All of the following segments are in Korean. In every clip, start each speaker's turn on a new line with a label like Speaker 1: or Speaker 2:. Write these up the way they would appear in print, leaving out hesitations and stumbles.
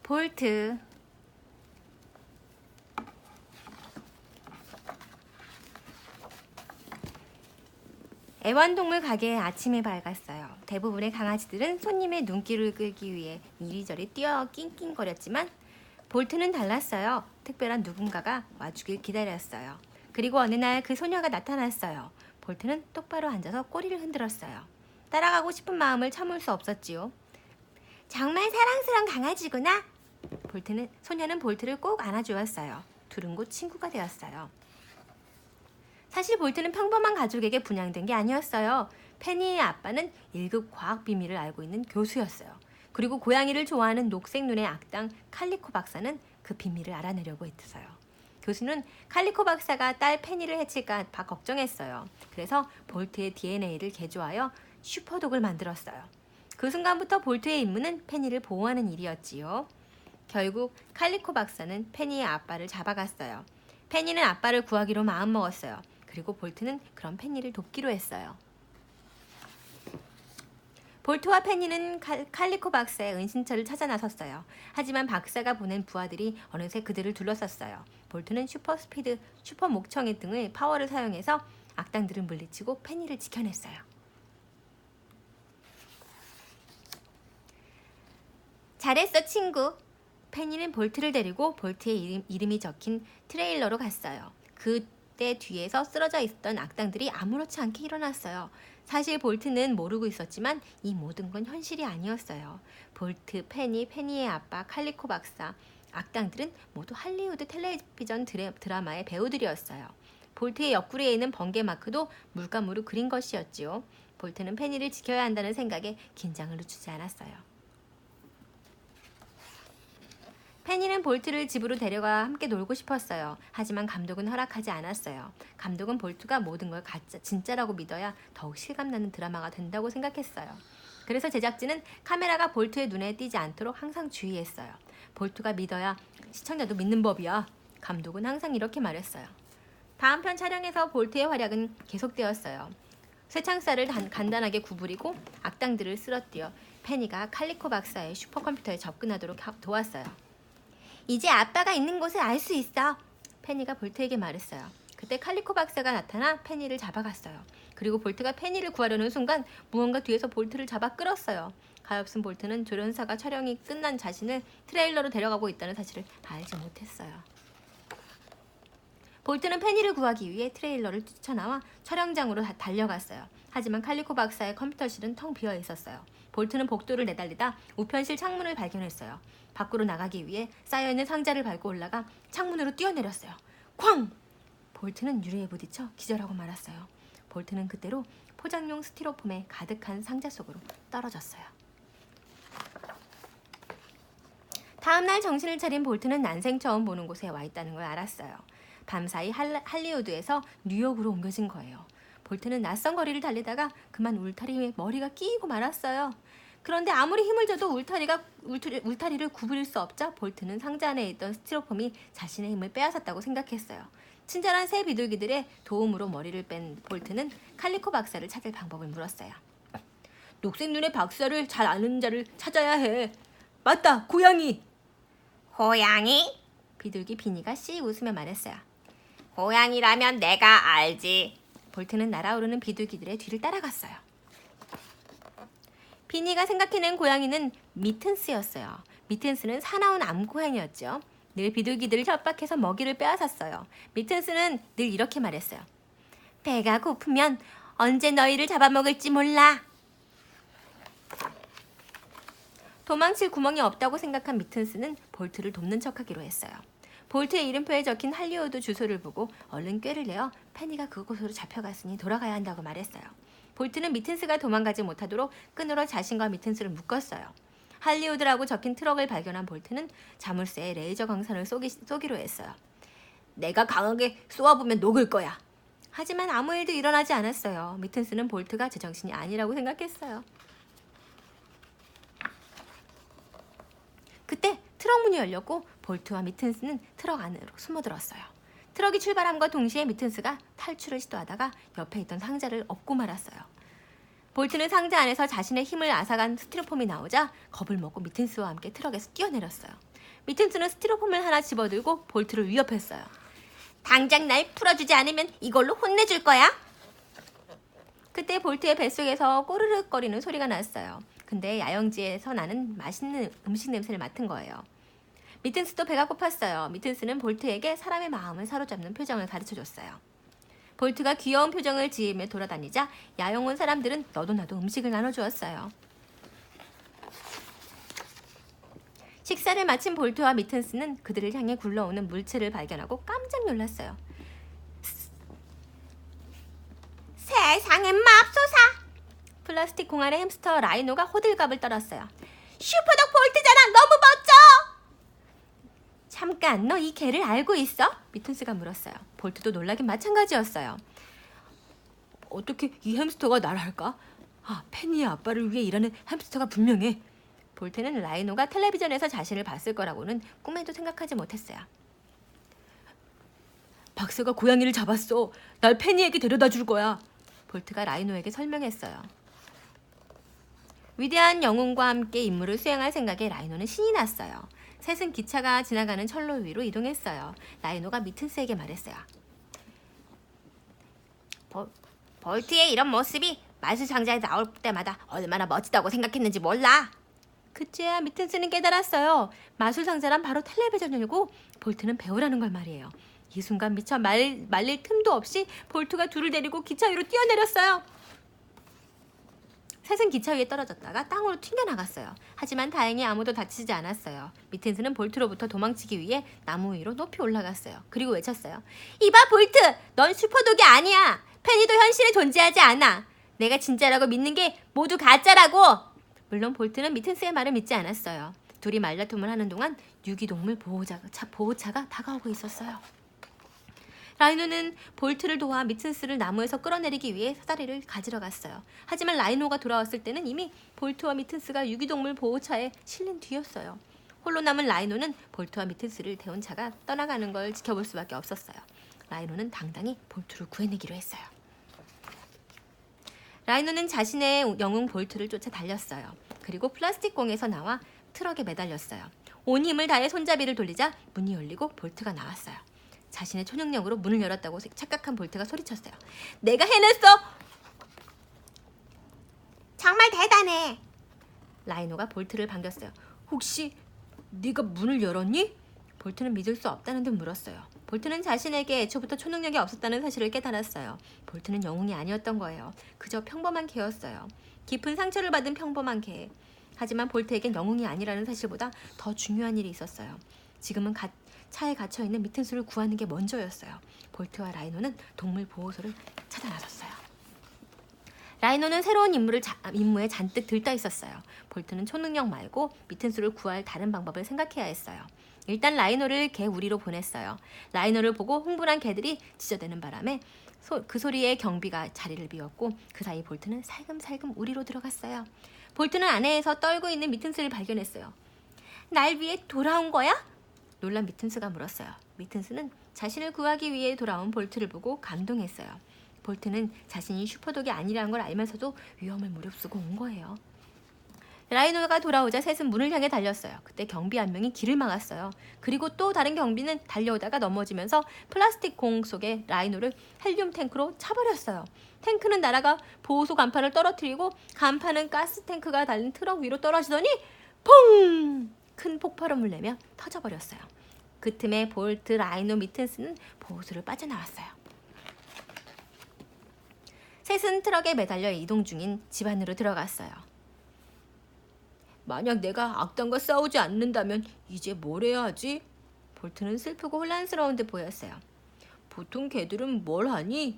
Speaker 1: 볼트. 애완동물 가게에 아침이 밝았어요. 대부분의 강아지들은 손님의 눈길을 끌기 위해 이리저리 뛰어 낑낑거렸지만 볼트는 달랐어요. 특별한 누군가가 와주길 기다렸어요. 그리고 어느 날 그 소녀가 나타났어요. 볼트는 똑바로 앉아서 꼬리를 흔들었어요. 따라가고 싶은 마음을 참을 수 없었지요. 정말 사랑스러운 강아지구나. 소녀는 볼트를 꼭 안아주었어요. 둘은 곧 친구가 되었어요. 사실 볼트는 평범한 가족에게 분양된 게 아니었어요. 페니의 아빠는 1급 과학 비밀을 알고 있는 교수였어요. 그리고 고양이를 좋아하는 녹색 눈의 악당 칼리코 박사는 그 비밀을 알아내려고 했어요. 교수는 칼리코 박사가 딸 페니를 해칠까 봐 걱정했어요. 그래서 볼트의 DNA를 개조하여 슈퍼독을 만들었어요. 그 순간부터 볼트의 임무는 페니를 보호하는 일이었지요. 결국 칼리코 박사는 페니의 아빠를 잡아갔어요. 페니는 아빠를 구하기로 마음먹었어요. 그리고 볼트는 그런 페니를 돕기로 했어요. 볼트와 페니는 칼리코 박사의 은신처를 찾아 나섰어요. 하지만 박사가 보낸 부하들이 어느새 그들을 둘러쌌어요. 볼트는 슈퍼스피드, 슈퍼 목청의 등의 파워를 사용해서 악당들을 물리치고 페니를 지켜냈어요. 잘했어, 친구. 페니는 볼트를 데리고 볼트의 이름이 적힌 트레일러로 갔어요. 그때 뒤에서 쓰러져 있었던 악당들이 아무렇지 않게 일어났어요. 사실 볼트는 모르고 있었지만 이 모든 건 현실이 아니었어요. 볼트, 페니의 아빠, 칼리코 박사, 악당들은 모두 할리우드 텔레비전 드라마의 배우들이었어요. 볼트의 옆구리에 있는 번개 마크도 물감으로 그린 것이었지요. 볼트는 페니를 지켜야 한다는 생각에 긴장을 늦추지 않았어요. 페니는 볼트를 집으로 데려가 함께 놀고 싶었어요. 하지만 감독은 허락하지 않았어요. 감독은 볼트가 모든 걸 진짜라고 믿어야 더욱 실감나는 드라마가 된다고 생각했어요. 그래서 제작진은 카메라가 볼트의 눈에 띄지 않도록 항상 주의했어요. 볼트가 믿어야 시청자도 믿는 법이야. 감독은 항상 이렇게 말했어요. 다음 편 촬영에서 볼트의 활약은 계속되었어요. 쇠창살을 간단하게 구부리고 악당들을 쓰러뜨려 페니가 칼리코 박사의 슈퍼컴퓨터에 접근하도록 도왔어요. 이제 아빠가 있는 곳을 알 수 있어. 페니가 볼트에게 말했어요. 그때 칼리코 박사가 나타나 페니를 잡아갔어요. 그리고 볼트가 페니를 구하려는 순간 무언가 뒤에서 볼트를 잡아 끌었어요. 가엾은 볼트는 조련사가 촬영이 끝난 자신을 트레일러로 데려가고 있다는 사실을 알지 못했어요. 볼트는 페니를 구하기 위해 트레일러를 뛰쳐나와 촬영장으로 달려갔어요. 하지만 칼리코 박사의 컴퓨터실은 텅 비어 있었어요. 볼트는 복도를 내달리다 우편실 창문을 발견했어요. 밖으로 나가기 위해 쌓여있는 상자를 밟고 올라가 창문으로 뛰어내렸어요. 쾅! 볼트는 유리에 부딪혀 기절하고 말았어요. 볼트는 그때로 포장용 스티로폼에 가득한 상자 속으로 떨어졌어요. 다음날 정신을 차린 볼트는 난생 처음 보는 곳에 와 있다는 걸 알았어요. 밤사이 할리우드에서 뉴욕으로 옮겨진 거예요. 볼트는 낯선 거리를 달리다가 그만 울타리에 머리가 끼이고 말았어요. 그런데 아무리 힘을 줘도 울타리를 구부릴 수 없자 볼트는 상자 안에 있던 스티로폼이 자신의 힘을 빼앗았다고 생각했어요. 친절한 새 비둘기들의 도움으로 머리를 뺀 볼트는 칼리코 박사를 찾을 방법을 물었어요. 녹색 눈의 박사를 잘 아는 자를 찾아야 해. 맞다, 고양이.
Speaker 2: 고양이?
Speaker 1: 비둘기 비니가 씩 웃으며 말했어요.
Speaker 2: 고양이라면 내가 알지.
Speaker 1: 볼트는 날아오르는 비둘기들의 뒤를 따라갔어요. 비니가 생각해낸 고양이는 미튼스였어요. 미튼스는 사나운 암고양이였죠. 늘 비둘기들을 협박해서 먹이를 빼앗았어요. 미튼스는 늘 이렇게 말했어요. 배가 고프면 언제 너희를 잡아먹을지 몰라. 도망칠 구멍이 없다고 생각한 미튼스는 볼트를 돕는 척하기로 했어요. 볼트의 이름표에 적힌 할리우드 주소를 보고 얼른 꾀를 내어 페니가 그곳으로 잡혀갔으니 돌아가야 한다고 말했어요. 볼트는 미튼스가 도망가지 못하도록 끈으로 자신과 미튼스를 묶었어요. 할리우드라고 적힌 트럭을 발견한 볼트는 자물쇠에 레이저 광선을 쏘기로 했어요. 내가 강하게 쏘아보면 녹을 거야. 하지만 아무 일도 일어나지 않았어요. 미튼스는 볼트가 제정신이 아니라고 생각했어요. 그때 트럭 문이 열렸고 볼트와 미튼스는 트럭 안으로 숨어들었어요. 트럭이 출발함과 동시에 미튼스가 탈출을 시도하다가 옆에 있던 상자를 엎고 말았어요. 볼트는 상자 안에서 자신의 힘을 앗아간 스티로폼이 나오자 겁을 먹고 미튼스와 함께 트럭에서 뛰어내렸어요. 미튼스는 스티로폼을 하나 집어들고 볼트를 위협했어요.
Speaker 2: 당장 날 풀어주지 않으면 이걸로 혼내줄 거야.
Speaker 1: 그때 볼트의 뱃속에서 꼬르륵거리는 소리가 났어요. 근데 야영지에서 나는 맛있는 음식 냄새를 맡은 거예요. 미튼스도 배가 고팠어요. 미튼스는 볼트에게 사람의 마음을 사로잡는 표정을 가르쳐줬어요. 볼트가 귀여운 표정을 지으며 돌아다니자 야영 온 사람들은 너도 나도 음식을 나눠주었어요. 식사를 마친 볼트와 미튼스는 그들을 향해 굴러오는 물체를 발견하고 깜짝 놀랐어요.
Speaker 2: 세상에 맙소사.
Speaker 1: 플라스틱 공 안에 햄스터 라이노가 호들갑을 떨었어요.
Speaker 2: 슈퍼독 볼트잖아. 너무 멋져.
Speaker 1: 잠깐, 너 이 개를 알고 있어? 미튼스가 물었어요. 볼트도 놀라긴 마찬가지였어요. 어떻게 이 햄스터가 날 알까? 아, 페니의 아빠를 위해 일하는 햄스터가 분명해. 볼트는 라이노가 텔레비전에서 자신을 봤을 거라고는 꿈에도 생각하지 못했어요. 박사가 고양이를 잡았어. 날 페니에게 데려다 줄 거야. 볼트가 라이노에게 설명했어요. 위대한 영웅과 함께 임무를 수행할 생각에 라이노는 신이 났어요. 셋은 기차가 지나가는 철로 위로 이동했어요. 라이노가 미튼스에게 말했어요.
Speaker 2: 볼트의 이런 모습이 마술상자에 나올 때마다 얼마나 멋지다고 생각했는지 몰라.
Speaker 1: 그제야 미튼스는 깨달았어요. 마술상자란 바로 텔레비전이고 볼트는 배우라는 걸 말이에요. 이 순간 미처 말릴 틈도 없이 볼트가 둘을 데리고 기차 위로 뛰어내렸어요. 셋은 기차 위에 떨어졌다가 땅으로 튕겨나갔어요. 하지만 다행히 아무도 다치지 않았어요. 미튼스는 볼트로부터 도망치기 위해 나무 위로 높이 올라갔어요. 그리고 외쳤어요. 이봐 볼트! 넌 슈퍼독이 아니야! 페니도 현실에 존재하지 않아! 내가 진짜라고 믿는 게 모두 가짜라고! 물론 볼트는 미튼스의 말을 믿지 않았어요. 둘이 말다툼을 하는 동안 유기동물 보호차가 다가오고 있었어요. 라이노는 볼트를 도와 미튼스를 나무에서 끌어내리기 위해 사다리를 가지러 갔어요. 하지만 라이노가 돌아왔을 때는 이미 볼트와 미튼스가 유기동물 보호차에 실린 뒤였어요. 홀로 남은 라이노는 볼트와 미튼스를 태운 차가 떠나가는 걸 지켜볼 수밖에 없었어요. 라이노는 당당히 볼트를 구해내기로 했어요. 라이노는 자신의 영웅 볼트를 쫓아 달렸어요. 그리고 플라스틱 공에서 나와 트럭에 매달렸어요. 온 힘을 다해 손잡이를 돌리자 문이 열리고 볼트가 나왔어요. 자신의 초능력으로 문을 열었다고 착각한 볼트가 소리쳤어요. 내가 해냈어!
Speaker 2: 정말 대단해.
Speaker 1: 라이노가 볼트를 반겼어요. 혹시 네가 문을 열었니? 볼트는 믿을 수 없다는 듯 물었어요. 볼트는 자신에게 애초부터 초능력이 없었다는 사실을 깨달았어요. 볼트는 영웅이 아니었던 거예요. 그저 평범한 개였어요. 깊은 상처를 받은 평범한 개. 하지만 볼트에겐 영웅이 아니라는 사실보다 더 중요한 일이 있었어요. 지금은 차에 갇혀있는 미튼스를 구하는 게 먼저였어요. 볼트와 라이노는 동물 보호소를 찾아 나섰어요. 라이노는 새로운 임무에 잔뜩 들떠 있었어요. 볼트는 초능력 말고 미튼스를 구할 다른 방법을 생각해야 했어요. 일단 라이노를 개 우리로 보냈어요. 라이노를 보고 흥분한 개들이 짖어대는 바람에 그 소리에 경비가 자리를 비웠고 그 사이 볼트는 살금살금 우리로 들어갔어요. 볼트는 안에서 떨고 있는 미튼스를 발견했어요. 날 위해 돌아온 거야? 놀란 미튼스가 물었어요. 미튼스는 자신을 구하기 위해 돌아온 볼트를 보고 감동했어요. 볼트는 자신이 슈퍼독이 아니라는 걸 알면서도 위험을 무릅쓰고 온 거예요. 라이노가 돌아오자 셋은 문을 향해 달렸어요. 그때 경비 한 명이 길을 막았어요. 그리고 또 다른 경비는 달려오다가 넘어지면서 플라스틱 공 속에 라이노를 헬륨 탱크로 차버렸어요. 탱크는 날아가 보호소 간판을 떨어뜨리고 간판은 가스 탱크가 달린 트럭 위로 떨어지더니 퐁! 큰 폭발음을 내며 터져버렸어요. 그 틈에 볼트, 라이노, 미튼스는 보호소를 빠져나왔어요. 셋은 트럭에 매달려 이동 중인 집 안으로 들어갔어요. 만약 내가 악당과 싸우지 않는다면 이제 뭘 해야 하지? 볼트는 슬프고 혼란스러운 듯 보였어요. 보통 개들은 뭘 하니?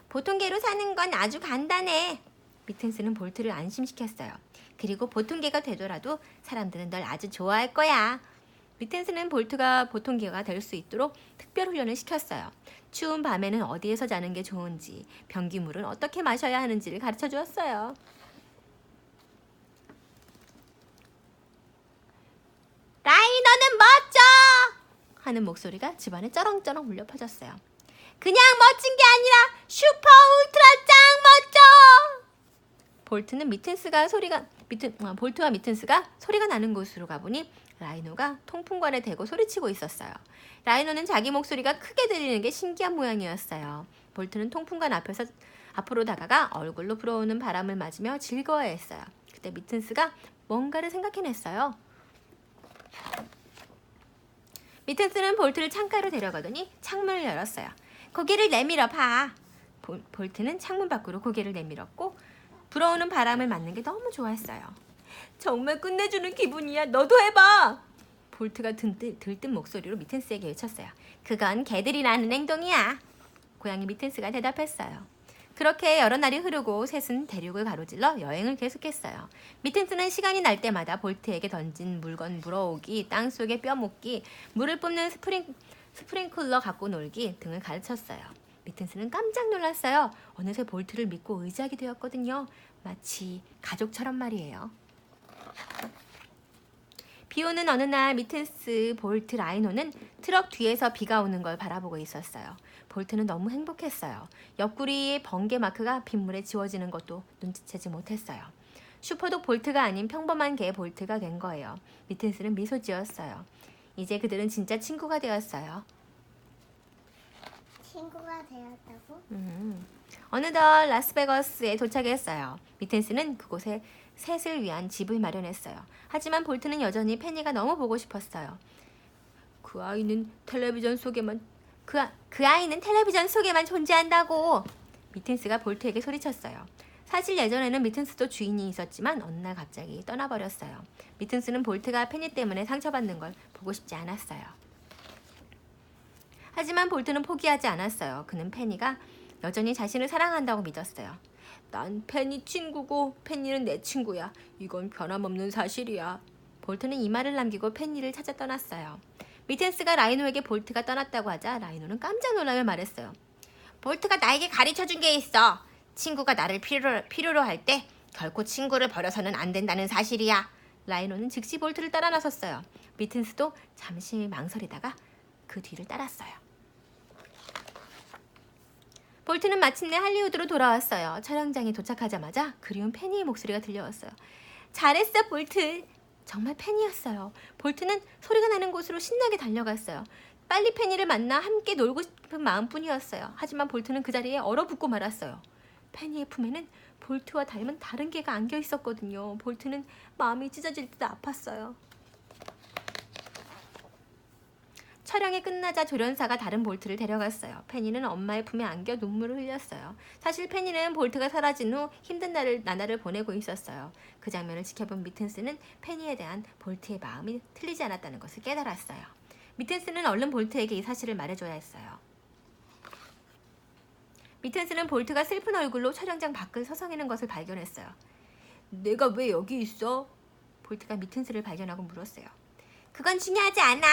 Speaker 2: 보통 개로 사는 건 아주 간단해.
Speaker 1: 미튼스는 볼트를 안심시켰어요. 그리고 보통 개가 되더라도 사람들은 널 아주 좋아할 거야. 미튼스는 볼트가 보통 개가 될 수 있도록 특별 훈련을 시켰어요. 추운 밤에는 어디에서 자는 게 좋은지, 변기물은 어떻게 마셔야 하는지를 가르쳐 주었어요.
Speaker 2: 라이너는 멋져!
Speaker 1: 하는 목소리가 집안에 쩌렁쩌렁 울려 퍼졌어요.
Speaker 2: 그냥 멋진 게 아니라 슈퍼 울트라 짱 멋져!
Speaker 1: 볼트는 볼트와 미튼스가 소리가 나는 곳으로 가보니 라이노가 통풍관에 대고 소리치고 있었어요. 라이노는 자기 목소리가 크게 들리는 게 신기한 모양이었어요. 볼트는 통풍관 앞에서 앞으로 다가가 얼굴로 불어오는 바람을 맞으며 즐거워했어요. 그때 미튼스가 뭔가를 생각해냈어요. 미튼스는 볼트를 창가로 데려가더니 창문을 열었어요. 고개를 내밀어 봐. 볼트는 창문 밖으로 고개를 내밀었고 불어오는 바람을 맞는 게 너무 좋았어요. 정말 끝내주는 기분이야. 너도 해봐. 볼트가 들뜬 목소리로 미튼스에게 외쳤어요. 그건 개들이 하는 행동이야. 고양이 미튼스가 대답했어요. 그렇게 여러 날이 흐르고 셋은 대륙을 가로질러 여행을 계속했어요. 미튼스는 시간이 날 때마다 볼트에게 던진 물건 물어오기, 땅속에 뼈묻기, 물을 뿜는 스프링클러 갖고 놀기 등을 가르쳤어요. 미튼스는 깜짝 놀랐어요. 어느새 볼트를 믿고 의지하게 되었거든요. 마치 가족처럼 말이에요. 비 오는 어느 날 미튼스, 볼트, 라이노는 트럭 뒤에서 비가 오는 걸 바라보고 있었어요. 볼트는 너무 행복했어요. 옆구리의 번개 마크가 빗물에 지워지는 것도 눈치채지 못했어요. 슈퍼독 볼트가 아닌 평범한 개 볼트가 된 거예요. 미튼스는 미소 지었어요. 이제 그들은 진짜 친구가 되었어요.
Speaker 3: 친구가 되었다고?
Speaker 1: 어느덧 라스베거스에 도착했어요. 미튼스는 그곳에 셋을 위한 집을 마련했어요. 하지만 볼트는 여전히 페니가 너무 보고 싶었어요. 그 아이는 텔레비전 속에만 존재한다고. 미튼스가 볼트에게 소리쳤어요. 사실 예전에는 미튼스도 주인이 있었지만 어느 날 갑자기 떠나버렸어요. 미튼스는 볼트가 페니 때문에 상처받는 걸 보고 싶지 않았어요. 하지만 볼트는 포기하지 않았어요. 그는 페니가 여전히 자신을 사랑한다고 믿었어요. 난 페니 친구고 페니는 내 친구야. 이건 변함없는 사실이야. 볼트는 이 말을 남기고 페니를 찾아 떠났어요. 미튼스가 라이노에게 볼트가 떠났다고 하자 라이노는 깜짝 놀라며 말했어요.
Speaker 2: 볼트가 나에게 가르쳐준 게 있어. 친구가 나를 필요로 할 때 결코 친구를 버려서는 안 된다는 사실이야.
Speaker 1: 라이노는 즉시 볼트를 따라 나섰어요. 미튼스도 잠시 망설이다가 그 뒤를 따랐어요. 볼트는 마침내 할리우드로 돌아왔어요. 촬영장에 도착하자마자 그리운 페니의 목소리가 들려왔어요. 잘했어, 볼트. 정말 페니였어요. 볼트는 소리가 나는 곳으로 신나게 달려갔어요. 빨리 페니를 만나 함께 놀고 싶은 마음뿐이었어요. 하지만 볼트는 그 자리에 얼어붙고 말았어요. 페니의 품에는 볼트와 닮은 다른 개가 안겨 있었거든요. 볼트는 마음이 찢어질 듯 아팠어요. 촬영이 끝나자 조련사가 다른 볼트를 데려갔어요. 페니는 엄마의 품에 안겨 눈물을 흘렸어요. 사실 페니는 볼트가 사라진 후 힘든 나날을 보내고 있었어요. 그 장면을 지켜본 미튼스는 페니에 대한 볼트의 마음이 틀리지 않았다는 것을 깨달았어요. 미튼스는 얼른 볼트에게 이 사실을 말해줘야 했어요. 미튼스는 볼트가 슬픈 얼굴로 촬영장 밖을 서성이는 것을 발견했어요. 내가 왜 여기 있어? 볼트가 미튼스를 발견하고 물었어요.
Speaker 2: 그건 중요하지 않아.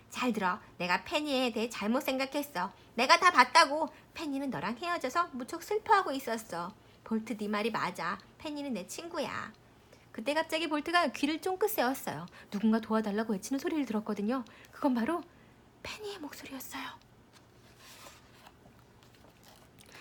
Speaker 2: 잘 들어. 내가 페니에 대해 잘못 생각했어. 내가 다 봤다고. 페니는 너랑 헤어져서 무척 슬퍼하고 있었어. 볼트 네 말이 맞아. 페니는 내 친구야.
Speaker 1: 그때 갑자기 볼트가 귀를 쫑긋 세웠어요. 누군가 도와달라고 외치는 소리를 들었거든요. 그건 바로 페니의 목소리였어요.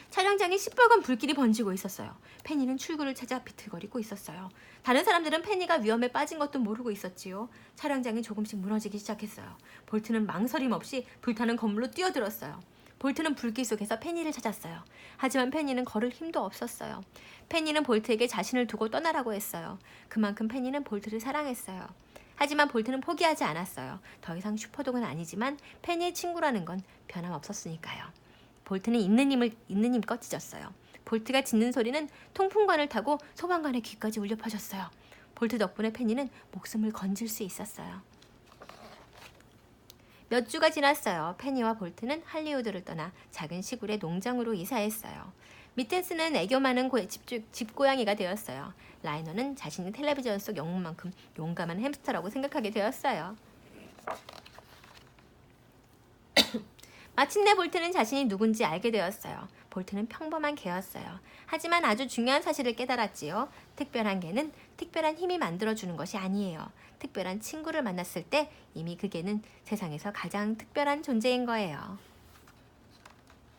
Speaker 1: 촬영장에 시뻘건 불길이 번지고 있었어요. 페니는 출구를 찾아 비틀거리고 있었어요. 다른 사람들은 페니가 위험에 빠진 것도 모르고 있었지요. 촬영장이 조금씩 무너지기 시작했어요. 볼트는 망설임 없이 불타는 건물로 뛰어들었어요. 볼트는 불길 속에서 페니를 찾았어요. 하지만 페니는 걸을 힘도 없었어요. 페니는 볼트에게 자신을 두고 떠나라고 했어요. 그만큼 페니는 볼트를 사랑했어요. 하지만 볼트는 포기하지 않았어요. 더 이상 슈퍼독은 아니지만 페니의 친구라는 건 변함없었으니까요. 볼트는 있는 힘껏 짖었어요. 볼트가 짖는 소리는 통풍관을 타고 소방관의 귀까지 울려 퍼졌어요. 볼트 덕분에 페니는 목숨을 건질 수 있었어요. 몇 주가 지났어요. 페니와 볼트는 할리우드를 떠나 작은 시골의 농장으로 이사했어요. 미튼스는 애교 많은 집고양이가 되었어요. 라이너는 자신이 텔레비전 속 영웅만큼 용감한 햄스터라고 생각하게 되었어요. 마침내 볼트는 자신이 누군지 알게 되었어요. 볼트는 평범한 개였어요. 하지만 아주 중요한 사실을 깨달았지요. 특별한 개는 특별한 힘이 만들어주는 것이 아니에요. 특별한 친구를 만났을 때 이미 그 개는 세상에서 가장 특별한 존재인 거예요.